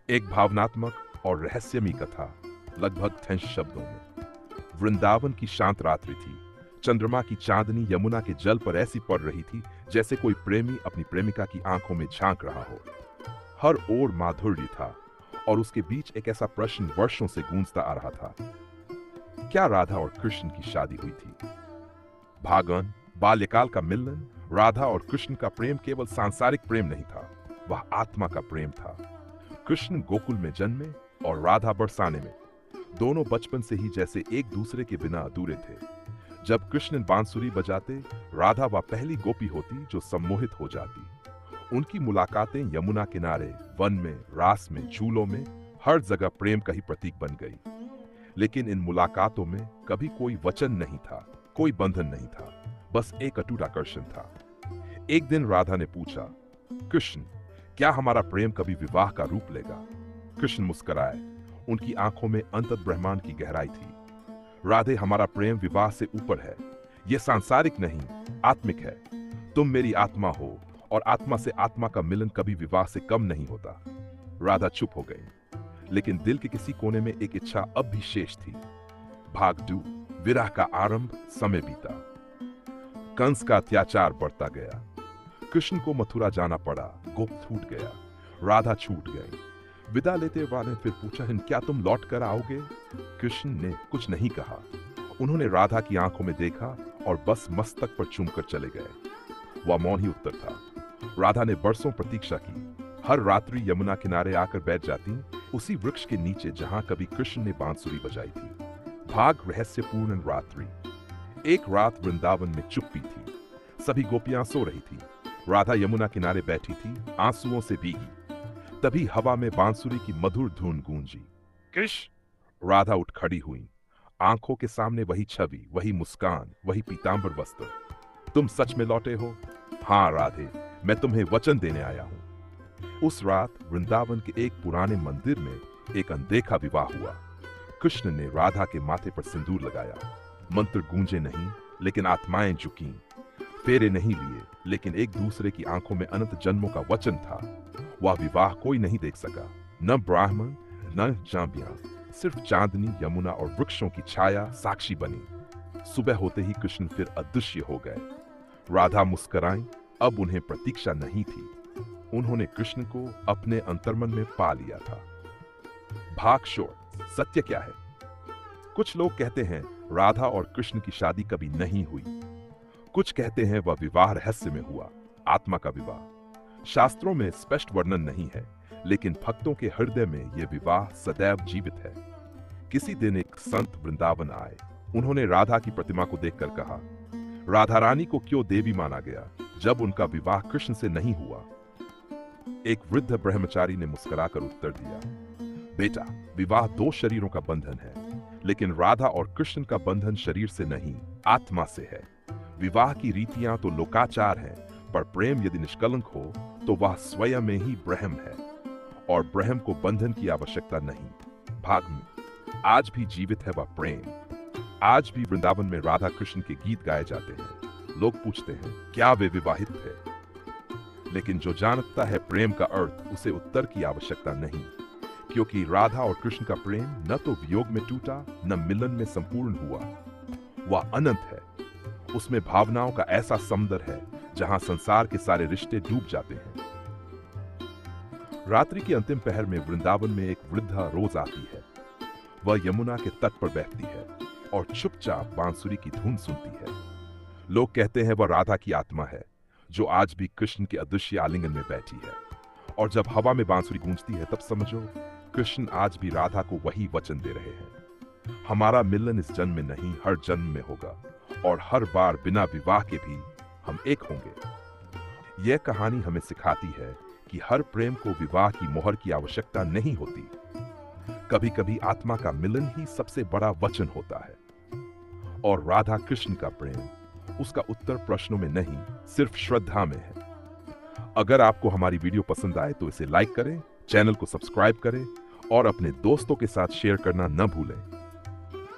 एक भावनात्मक और रहस्यमयी कथा, लगभग 10 शब्दों में। वृंदावन की शांत रात्रि थी। चंद्रमा की चांदनी यमुना के जल पर ऐसी पड़ रही थी जैसे कोई प्रेमी अपनी प्रेमिका की आंखों में झांक रहा हो। हर ओर माधुर्य था और उसके बीच एक ऐसा प्रश्न वर्षों से गूंजता आ रहा था, क्या राधा और कृष्ण की शादी हुई थी? भागन, बाल्यकाल का मिलन। राधा और कृष्ण का प्रेम केवल सांसारिक प्रेम नहीं था, वह आत्मा का प्रेम था। कृष्ण गोकुल में जन्मे और राधा बरसाने में। दोनों बचपन से ही जैसे एक दूसरे के बिना अधूरे थे। जब कृष्ण बांसुरी बजाते, राधा वह पहली गोपी होती जो सम्मोहित हो जाती। उनकी मुलाकातें यमुना किनारे, वन में, रास में, झूलों में, हर जगह प्रेम का ही प्रतीक बन गई। लेकिन इन मुलाकातों में कभी कोई वचन नहीं था, कोई बंधन नहीं था, बस एक अटूट आकर्षण था। एक दिन राधा ने पूछा, कृष्ण, क्या हमारा प्रेम कभी विवाह का रूप लेगा? कृष्ण मुस्कुराए। उनकी आंखों में अनंत ब्रह्मांड की गहराई थी। राधे, हमारा प्रेम विवाह से ऊपर है। यह सांसारिक नहीं, आत्मिक है। तुम मेरी आत्मा हो और आत्मा से आत्मा का मिलन कभी विवाह से कम नहीं होता। राधा चुप हो गई, लेकिन दिल के किसी कोने में एक इच्छा अब भी शेष थी। भाग 2, विरह का आरंभ। समय बीता। कंस का अत्याचार बढ़ता गया। कृष्ण को मथुरा जाना पड़ा। गोप छूट गया। राधा छूट गई। विदा लेते वाले फिर पूछा, क्या तुम लौट कर आओगे? कृष्ण ने कुछ नहीं कहा। उन्होंने राधा की आंखों में देखा और बस मस्तक पर चूमकर चले गए। वह मौन ही उत्तर था। राधा ने बरसों प्रतीक्षा की। हर रात्रि यमुना किनारे आकर बैठ जाती, उसी वृक्ष के नीचे जहां कभी कृष्ण ने बांसुरी बजाई थी। भाग रहस्यपूर्ण रात्रि। एक रात वृंदावन में चुप्पी थी। सभी गोपियां सो रही थी। राधा यमुना किनारे बैठी थी, आंसुओं से भीगी। तभी हवा में बांसुरी की मधुर धुन गूंजी। कृष्ण! राधा उठ खड़ी हुई। आंखों के सामने वही छवि, वही मुस्कान, वही पीतांबर वस्त्र। तुम सच में लौटे हो? हाँ राधे, मैं तुम्हें वचन देने आया हूं। उस रात वृंदावन के एक पुराने मंदिर में एक अनदेखा विवाह हुआ। कृष्ण ने राधा के माथे पर सिंदूर लगाया। मंत्र गूंजे नहीं, लेकिन आत्माएं झुकीं। फेरे नहीं लिए, लेकिन एक दूसरे की आंखों में अनंत जन्मों का वचन था। वह विवाह कोई नहीं देख सका, न ब्राह्मण न जांबिया, सिर्फ चांदनी, यमुना और वृक्षों की छाया साक्षी बनी। सुबह होते ही कृष्ण फिर अदृश्य हो गए। राधा मुस्कुराई। अब उन्हें प्रतीक्षा नहीं थी। उन्होंने कृष्ण को अपने अंतर्मन में पा लिया था। भाग शोर। सत्य क्या है? कुछ लोग कहते हैं राधा और कृष्ण की शादी कभी नहीं हुई। कुछ कहते हैं वह विवाह रहस्य में हुआ, आत्मा का विवाह। शास्त्रों में स्पष्ट वर्णन नहीं है, लेकिन भक्तों के हृदय में यह विवाह सदैव जीवित है। किसी दिन एक संत वृंदावन आए। उन्होंने राधा की प्रतिमा को देखकर कहा, राधा रानी को क्यों देवी माना गया जब उनका विवाह कृष्ण से नहीं हुआ? एक वृद्ध ब्रह्मचारी ने मुस्कुराकर उत्तर दिया, बेटा, विवाह 2 शरीरों का बंधन है, लेकिन राधा और कृष्ण का बंधन शरीर से नहीं, आत्मा से है। विवाह की रीतियां तो लोकाचार हैं, पर प्रेम यदि निष्कलंक हो तो वह स्वयं में ही ब्रह्म है, और ब्रह्म को बंधन की आवश्यकता नहीं। भाग में आज भी जीवित है वह प्रेम। आज भी वृंदावन में राधा कृष्ण के गीत गाए जाते हैं। लोग पूछते हैं, क्या वे विवाहित थे? लेकिन जो जानता है प्रेम का अर्थ, उसे उत्तर की आवश्यकता नहीं, क्योंकि राधा और कृष्ण का प्रेम न तो वियोग में टूटा, न मिलन में संपूर्ण हुआ। वह अनंत है। उसमें भावनाओं का ऐसा समुद्र है जहां संसार के सारे रिश्ते डूब जाते हैं। रात्रि की अंतिम पहर में वृंदावन में एक वृद्धा रोज आती है। वह यमुना के तट पर बैठती है और चुपचाप बांसुरी की धुन सुनती है। लोग कहते हैं वह राधा की आत्मा है, जो आज भी कृष्ण के अदृश्य आलिंगन में बैठी है। और जब हवा में बांसुरी गूंजती है, तब समझो कृष्ण आज भी राधा को वही वचन दे रहे हैं, हमारा मिलन इस जन्म में नहीं, हर जन्म में होगा, और हर बार बिना विवाह के भी हम एक होंगे। यह कहानी हमें सिखाती है कि हर प्रेम को विवाह की मोहर की आवश्यकता नहीं होती। कभी कभी आत्मा का मिलन ही सबसे बड़ा वचन होता है। और राधा कृष्ण का प्रेम, उसका उत्तर प्रश्नों में नहीं, सिर्फ श्रद्धा में है। अगर आपको हमारी वीडियो पसंद आए तो इसे लाइक करें, चैनल को सब्सक्राइब करें और अपने दोस्तों के साथ शेयर करना न भूलें।